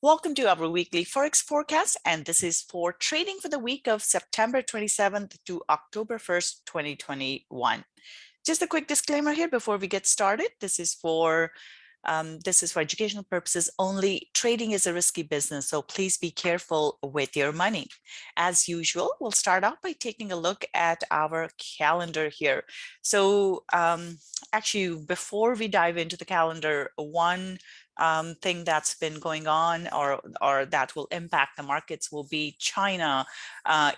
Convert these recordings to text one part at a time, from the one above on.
Welcome to our weekly Forex forecast, and this is for trading for the week of September 27th to October 1st, 2021. Just a quick disclaimer here before we get started. This is for educational purposes only. Trading is a risky business, so please be careful with your money. As usual, we'll start off by taking a look at our calendar here. So actually, before we dive into the calendar, one thing that's been going on or that will impact the markets will be China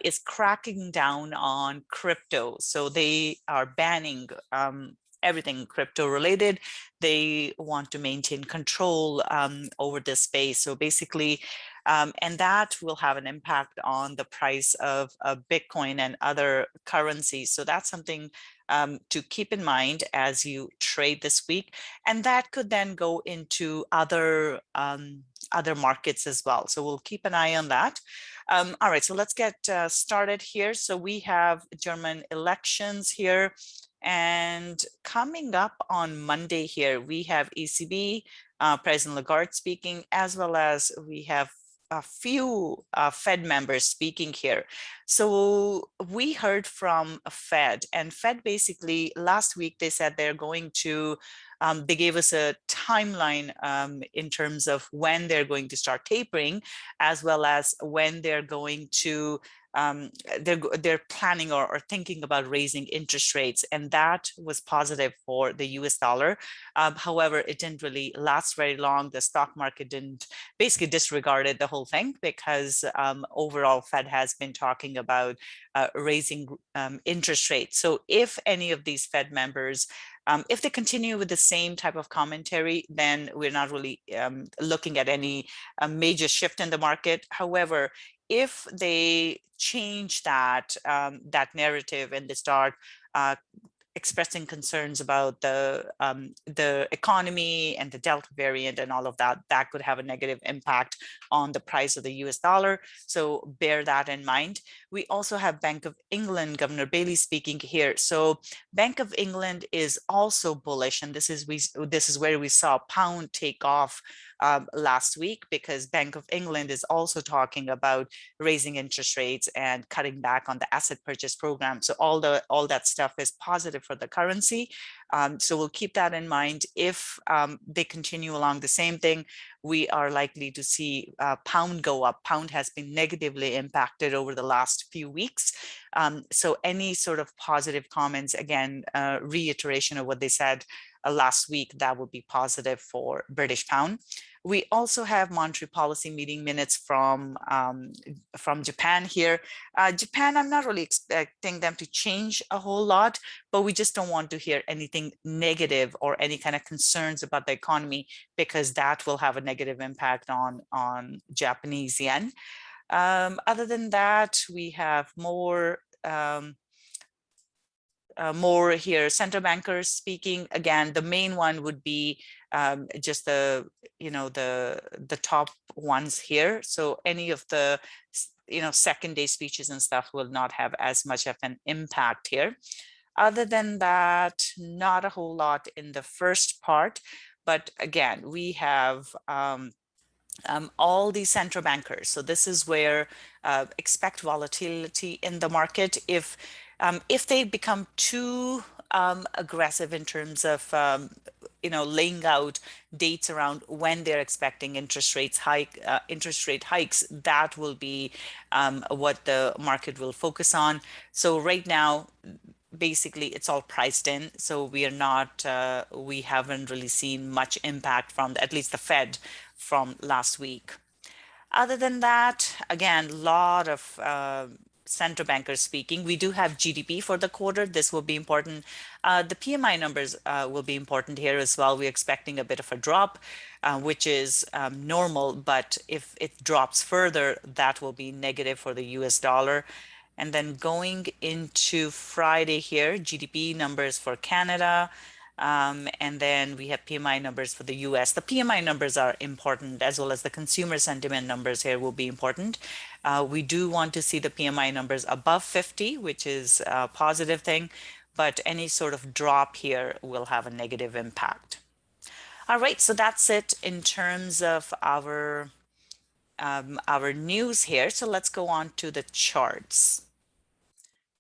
is cracking down on crypto. So they are banning everything crypto related. They want to maintain control over this space. So basically, and that will have an impact on the price of Bitcoin and other currencies. So that's something to keep in mind as you trade this week. And that could then go into other markets as well. So we'll keep an eye on that. All right, so let's get started here. So we have German elections here. And coming up on Monday here, we have ECB, President Lagarde speaking, as well as we have a few Fed members speaking here. So we heard from Fed, and Fed basically last week they said they're going to, they gave us a timeline in terms of when they're going to start tapering, as well as when they're going to they're planning or thinking about raising interest rates, and that was positive for the US dollar. However, it didn't really last very long. The stock market didn't, basically disregarded the whole thing because overall Fed has been talking about raising interest rates. So if any of these Fed members if they continue with the same type of commentary, then we're not really looking at any major shift in the market. However, if they change that narrative and they start expressing concerns about the economy and the Delta variant and all of that, that could have a negative impact on the price of the US dollar. So bear that in mind. We also have Bank of England, Governor Bailey speaking here. So Bank of England is also bullish, and this is where we saw pound take off last week, because Bank of England is also talking about raising interest rates and cutting back on the asset purchase program. So all that stuff is positive for the currency. So we'll keep that in mind. If they continue along the same thing, we are likely to see pound go up. Pound has been negatively impacted over the last few weeks. So any sort of positive comments, again, reiteration of what they said last week, that would be positive for British pound. We also have monetary policy meeting minutes from Japan here. Japan, I'm not really expecting them to change a whole lot, but we just don't want to hear anything negative or any kind of concerns about the economy, because that will have a negative impact on Japanese yen. Other than that, we have more here, central bankers speaking. Again, the main one would be just the top ones here. So any of the second day speeches and stuff will not have as much of an impact here. Other than that, not a whole lot in the first part. But again, we have all these central bankers. So this is where expect volatility in the market. If they become too aggressive in terms of laying out dates around when they're expecting interest rate hikes, that will be what the market will focus on. So right now, basically it's all priced in, so we haven't really seen much impact from at least the Fed from last week. Other than that, again, a lot of central bankers speaking. We do have GDP for the quarter. This will be important. The PMI numbers will be important here as well. We're expecting a bit of a drop, which is normal, but if it drops further, that will be negative for the US dollar. And then going into Friday here, GDP numbers for Canada, and then we have PMI numbers for the US. The PMI numbers are important, as well as the consumer sentiment numbers here will be important. We do want to see the PMI numbers above 50, which is a positive thing, but any sort of drop here will have a negative impact. All right, so that's it in terms of our our news here. So let's go on to the charts.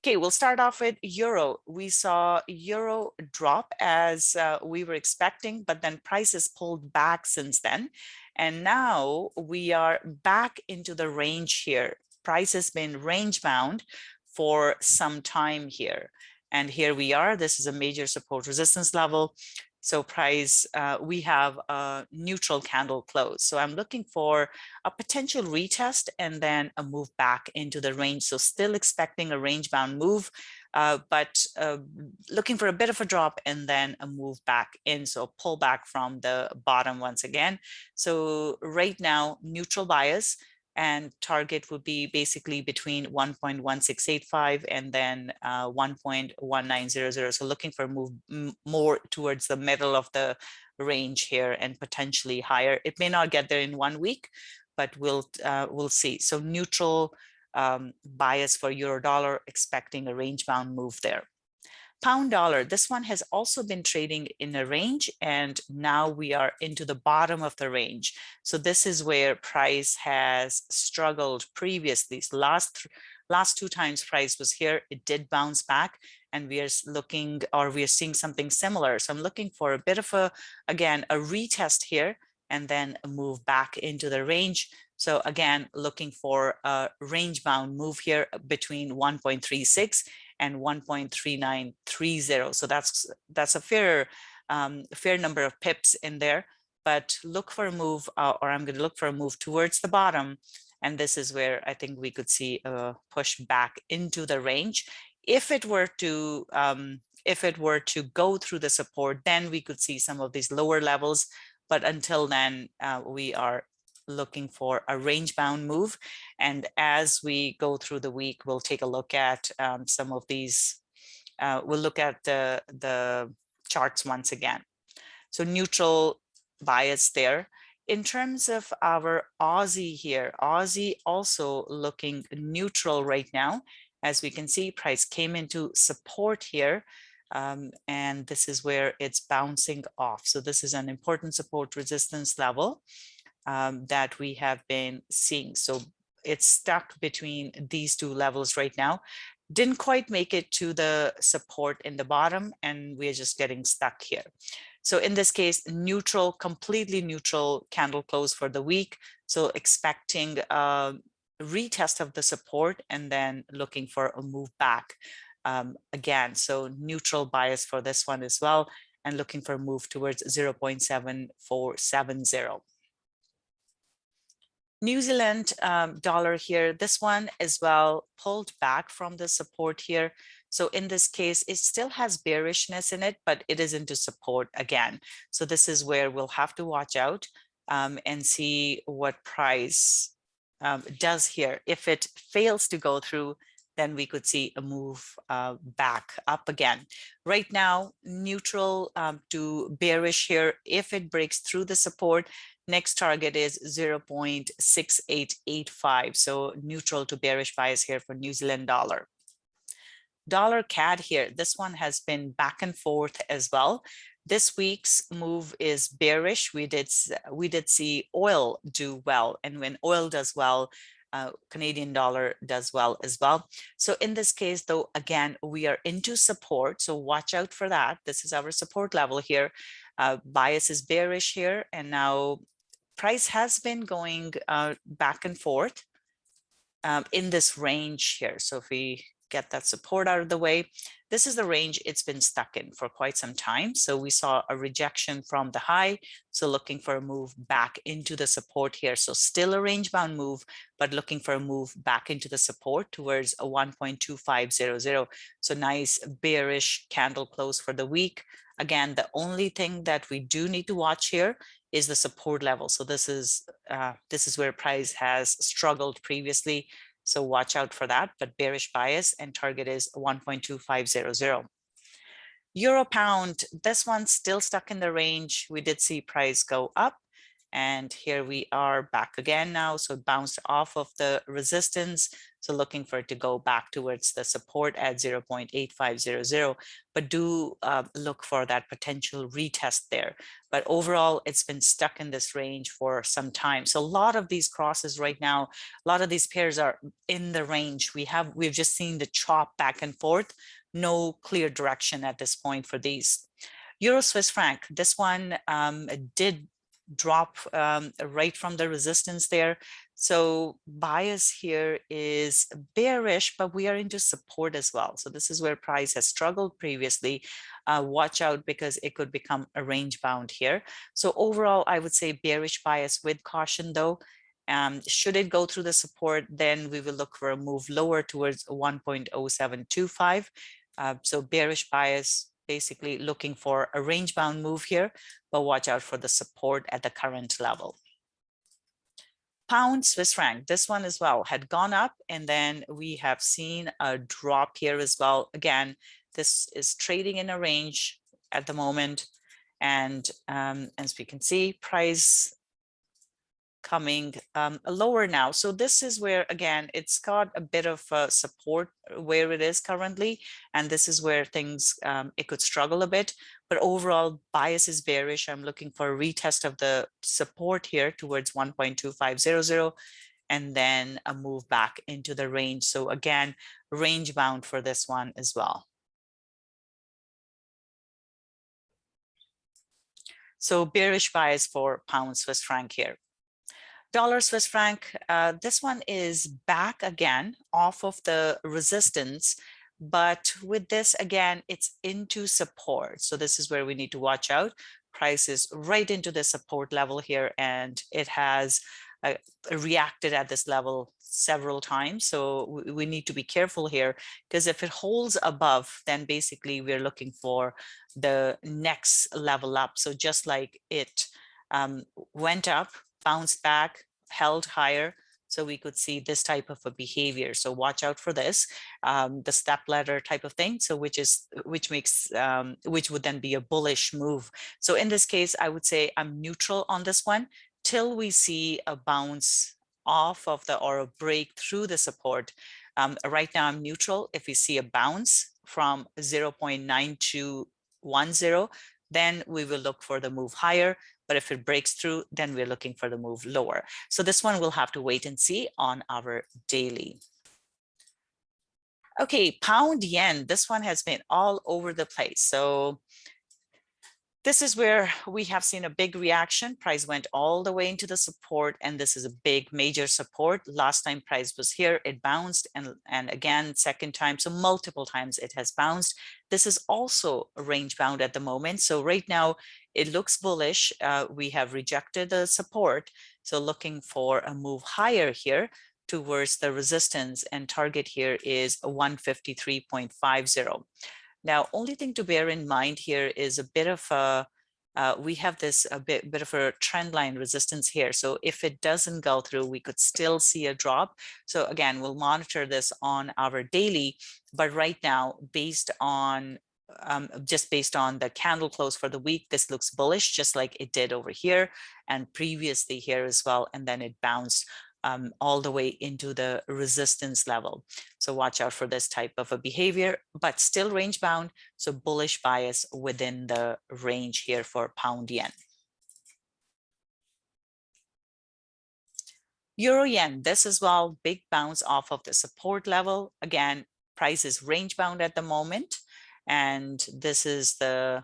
Okay, we'll start off with euro. We saw euro drop as we were expecting, but then prices pulled back since then. And now we are back into the range here. Price has been range bound for some time here. And here we are. This is a major support resistance level. So price, we have a neutral candle close. So I'm looking for a potential retest and then a move back into the range. So still expecting a range bound move, but looking for a bit of a drop and then a move back in. So pull back from the bottom once again. So right now, neutral bias. And target would be basically between 1.1685 and then 1.1900. So looking for a move more towards the middle of the range here and potentially higher. It may not get there in 1 week, but we'll see. So neutral bias for euro dollar, expecting a range bound move there. Pound dollar, this one has also been trading in a range, and now we are into the bottom of the range. So this is where price has struggled previously. Last 2 times price was here, it did bounce back, and we are looking, or we are seeing something similar. So I'm looking for a bit of a, again, a retest here, and then a move back into the range. So again, looking for a range bound move here between 1.36 and 1.3930. So that's a fair number of pips in there, but look for a move, or I'm going to look for a move towards the bottom. And this is where I think we could see a push back into the range. If it were to go through the support, then we could see some of these lower levels. But until then, we are looking for a range bound move. And as we go through the week, we'll take a look at some of these. We'll look at the charts once again. So neutral bias there. In terms of our Aussie here, Aussie also looking neutral right now. As we can see, price came into support here. And this is where it's bouncing off. So this is an important support resistance level that we have been seeing. So it's stuck between these 2 levels right now. Didn't quite make it to the support in the bottom, and we're just getting stuck here. So in this case, neutral, completely neutral candle close for the week. So expecting a retest of the support and then looking for a move back again. So neutral bias for this one as well, and looking for a move towards 0.7470. New Zealand dollar here, this one as well pulled back from the support here. So in this case, it still has bearishness in it, but it is into support again. So this is where we'll have to watch out and see what price does here. If it fails to go through, then we could see a move back up again. Right now, neutral to bearish here. If it breaks through the support, next target is 0.6885. So neutral to bearish bias here for New Zealand dollar. Dollar CAD here, this one has been back and forth as well. This week's move is bearish. We did see oil do well, and when oil does well, Canadian dollar does well as well. So in this case, though, again, we are into support. So watch out for that. This is our support level here. Bias is bearish here. And now price has been going back and forth in this range here. So if we get that support out of the way, this is the range it's been stuck in for quite some time. So we saw a rejection from the high. So looking for a move back into the support here. So still a range bound move, but looking for a move back into the support towards a 1.2500. So nice bearish candle close for the week. Again, the only thing that we do need to watch here is the support level. So this is where price has struggled previously. So watch out for that, but bearish bias, and target is 1.2500. Euro pound, this one's still stuck in the range. We did see price go up, And here we are back again now. So it bounced off of the resistance. So looking for it to go back towards the support at 0.8500, but do look for that potential retest there. But overall, it's been stuck in this range for some time. So a lot of these crosses right now, a lot of these pairs are in the range. We've just seen the chop back and forth, no clear direction at this point for these. Euro Swiss franc, this one did drop right from the resistance there. So bias here is bearish, but we are into support as well. So this is where price has struggled previously. Watch out because it could become a range bound here. So overall, I would say bearish bias with caution though. Should it go through the support, then we will look for a move lower towards 1.0725. So bearish bias, basically looking for a range bound move here, but watch out for the support at the current level. Pound Swiss franc, this one as well had gone up, and then we have seen a drop here as well. Again, this is trading in a range at the moment, and as we can see, price coming lower now. So this is where, again, it's got a bit of support where it is currently, and this is where things it could struggle a bit, but overall bias is bearish. I'm looking for a retest of the support here towards 1.2500 and then a move back into the range. So again, range bound for this one as well. So bearish bias for pound Swiss franc here. Dollar Swiss franc, this one is back again off of the resistance, but with this again, it's into support. So this is where we need to watch out. Price is right into the support level here, and it has reacted at this level several times. So we need to be careful here, because if it holds above, then basically we're looking for the next level up. So just like it went up, bounced back, held higher, so we could see this type of a behavior. So watch out for this, the step ladder type of thing. So which would then be a bullish move. So in this case, I would say I'm neutral on this one till we see a bounce off of the, or a break through the support. Right now I'm neutral. If we see a bounce from 0.9210, then we will look for the move higher. But if it breaks through, then we're looking for the move lower. So this one we'll have to wait and see on our daily. Okay, pound yen, this one has been all over the place. So this is where we have seen a big reaction. Price went all the way into the support, and this is a big major support. Last time price was here, it bounced, and again, second time, so multiple times it has bounced. This is also range bound at the moment. So right now it looks bullish. We have rejected the support. So looking for a move higher here towards the resistance, and target here is 153.50. Now, only thing to bear in mind here is a bit of a, we have this a bit of a trend line resistance here. So if it doesn't go through, we could still see a drop. So again, we'll monitor this on our daily, but right now, based on just based on the candle close for the week, this looks bullish, just like it did over here and previously here as well. And then it bounced all the way into the resistance level. So watch out for this type of a behavior, but still range bound. So bullish bias within the range here for pound yen. Euro yen, this as well, big bounce off of the support level. Again, price is range bound at the moment. And this is the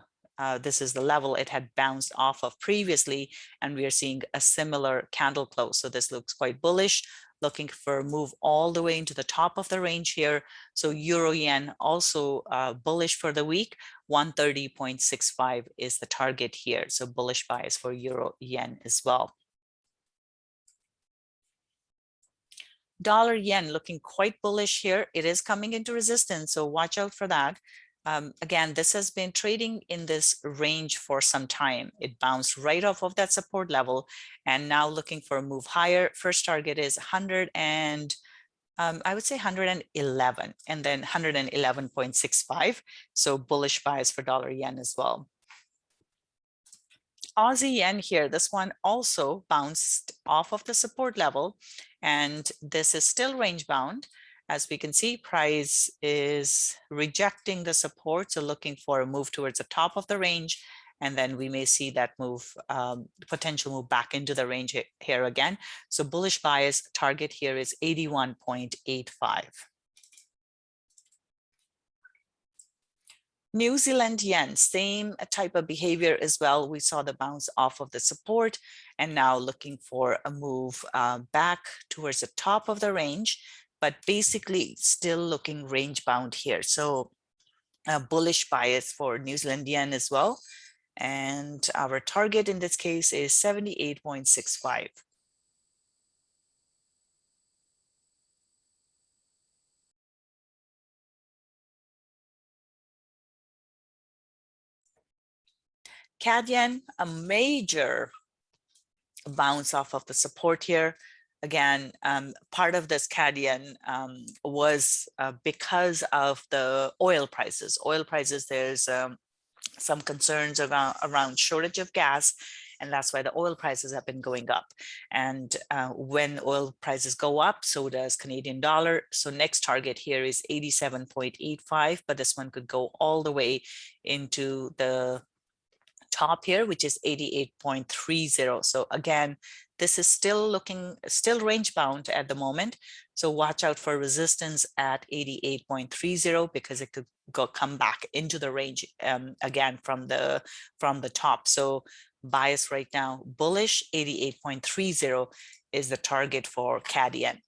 level it had bounced off of previously, and we are seeing a similar candle close. So this looks quite bullish, looking for a move all the way into the top of the range here. So Euro yen also bullish for the week. 130.65 is the target here. So bullish bias for Euro yen as well. Dollar yen looking quite bullish here. It is coming into resistance, so watch out for that. Again, this has been trading in this range for some time. It bounced right off of that support level, and now looking for a move higher. First target is 100 and I would say 111, and then 111.65. So bullish bias for dollar yen as well. Aussie yen here, this one also bounced off of the support level, and this is still range bound. As we can see, price is rejecting the support, so looking for a move towards the top of the range, and then we may see that move, potential move back into the range here again. So bullish bias target here is 81.85. New Zealand yen, same type of behavior as well. We saw the bounce off of the support and now looking for a move back towards the top of the range, but basically still looking range bound here. So a bullish bias for New Zealand yen as well. And our target in this case is 78.65. CAD yen, a major bounce off of the support here. Again, part of this CAD yen was because of the oil prices. Oil prices, there's some concerns around shortage of gas, and that's why the oil prices have been going up. And when oil prices go up, so does Canadian dollar. So next target here is 87.85, but this one could go all the way into the top here, which is 88.30. So again, this is still range bound at the moment. So watch out for resistance at 88.30 because it could come back into the range again from the top. So bias right now, bullish, 88.30 is the target for CAD yen.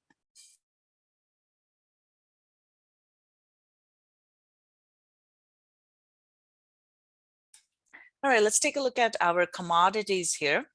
All right, let's take a look at our commodities here.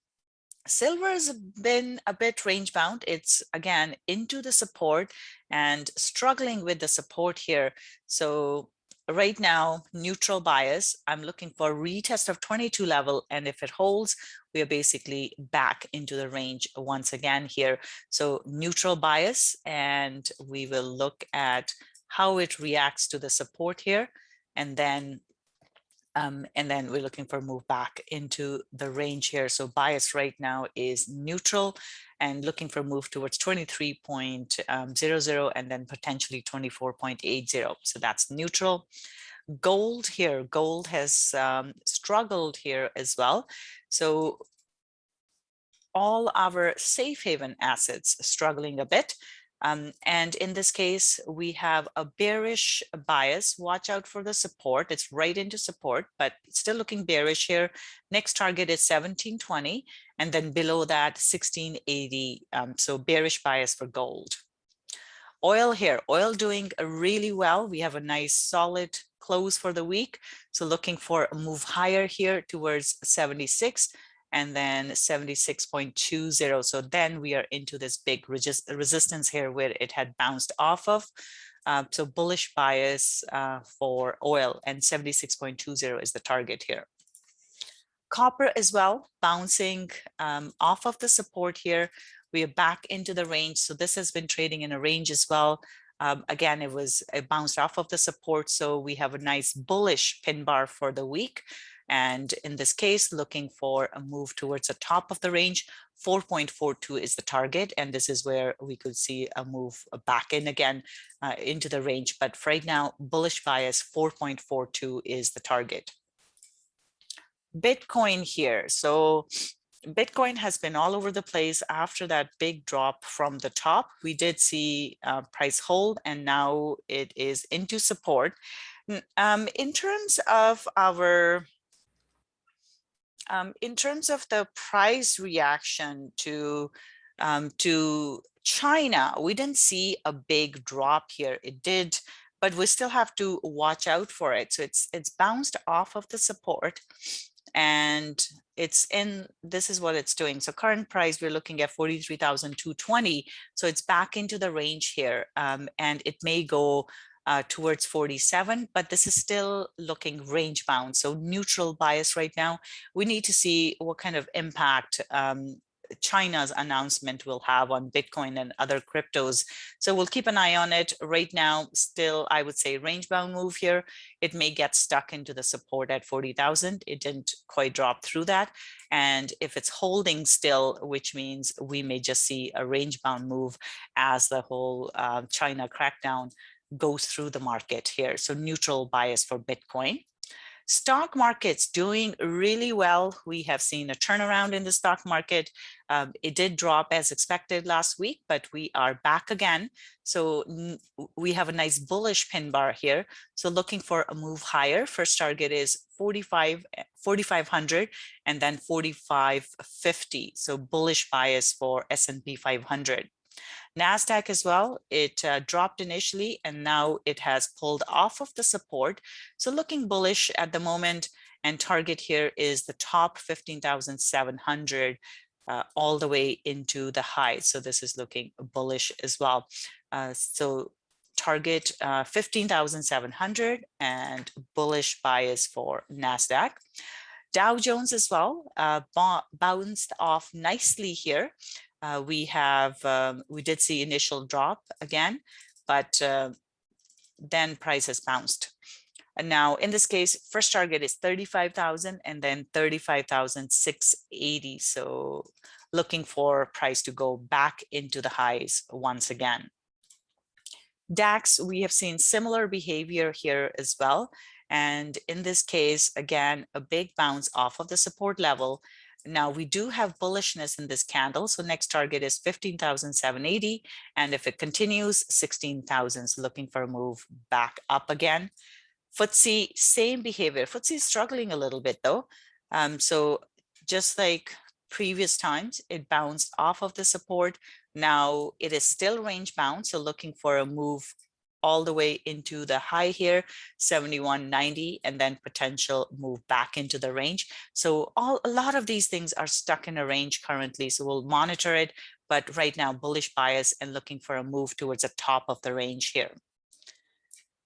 Silver has been a bit range bound. It's again into the support and struggling with the support here. So right now, neutral bias. I'm looking for a retest of 22 level. And if it holds, we are basically back into the range once again here. So neutral bias, and we will look at how it reacts to the support here. And then we're looking for a move back into the range here. So bias right now is neutral and looking for a move towards 23.00 and then potentially 24.80. So that's neutral. Gold here, gold has struggled here as well. So all our safe haven assets struggling a bit. And in this case, we have a bearish bias. Watch out for the support. It's right into support, but it's still looking bearish here. Next target is 1720, and then below that 1680. So bearish bias for gold. Oil here, oil doing really well. We have a nice solid close for the week. So looking for a move higher here towards 76. And then 76.20. So then we are into this big resistance here where it had bounced off of. So bullish bias for oil, and 76.20 is the target here. Copper as well, bouncing off of the support here. We are back into the range. So this has been trading in a range as well. Again, it bounced off of the support. So we have a nice bullish pin bar for the week. And in this case, looking for a move towards the top of the range. 4.42 is the target. And this is where we could see a move back in again into the range. But for right now, bullish bias 4.42 is the target. Bitcoin here. So Bitcoin has been all over the place after that big drop from the top. We did see price hold, and now it is into support. In terms of the price reaction to China, we didn't see a big drop here. It did, but we still have to watch out for it. So it's bounced off of the support, and this is what it's doing. So current price, we're looking at 43,220. So it's back into the range here, and it may go towards 47, but this is still looking range bound. So neutral bias right now. We need to see what kind of impact China's announcement will have on Bitcoin and other cryptos. So we'll keep an eye on it. Right now, still, I would say range bound move here. It may get stuck into the support at 40,000. It didn't quite drop through that. And if it's holding still, which means we may just see a range bound move as the whole China crackdown goes through the market here. So neutral bias for Bitcoin. Stock markets doing really well. We have seen a turnaround in the stock market. It did drop as expected last week, but we are back again. So we have a nice bullish pin bar here. So looking for a move higher. First target is 4,500 and then 4,550. So bullish bias for S&P 500. Nasdaq as well, it dropped initially and now it has pulled off of the support. So looking bullish at the moment, and target here is the top 15,700 all the way into the high. So this is looking bullish as well. So target 15,700 and bullish bias for Nasdaq. Dow Jones as well bounced off nicely here. We did see initial drop again, but then price has bounced. And now in this case, first target is 35,000 and then 35,680. So looking for price to go back into the highs once again. DAX, we have seen similar behavior here as well. And in this case, again, a big bounce off of the support level. Now we do have bullishness in this candle. So next target is 15,780. And if it continues, 16,000, so looking for a move back up again. FTSE, same behavior. FTSE is struggling a little bit though. So just like previous times, it bounced off of the support. Now it is still range bound. So looking for a move all the way into the high here, 71.90, and then potential move back into the range. So a lot of these things are stuck in a range currently. So we'll monitor it, but right now bullish bias and looking for a move towards the top of the range here.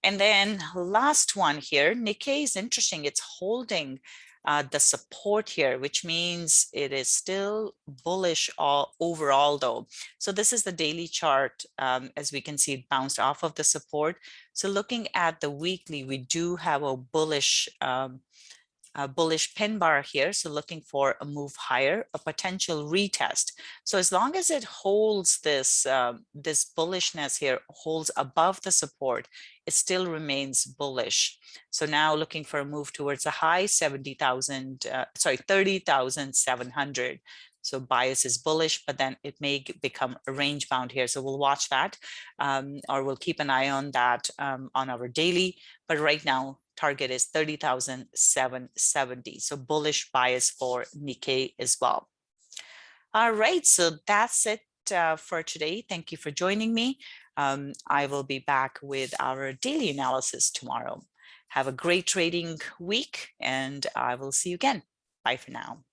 And then last one here, Nikkei is interesting. It's holding the support here, which means it is still bullish overall though. So this is the daily chart. As we can see, it bounced off of the support. So looking at the weekly, we do have a bullish pin bar here. So looking for a move higher, a potential retest. So as long as it holds this, this bullishness here, holds above the support, it still remains bullish. So now looking for a move towards a high 30,700. So bias is bullish, but then it may become a range bound here. So we'll watch that or we'll keep an eye on that on our daily. But right now, target is 30,770. So bullish bias for Nikkei as well. All right, so that's it for today. Thank you for joining me. I will be back with our daily analysis tomorrow. Have a great trading week and I will see you again. Bye for now.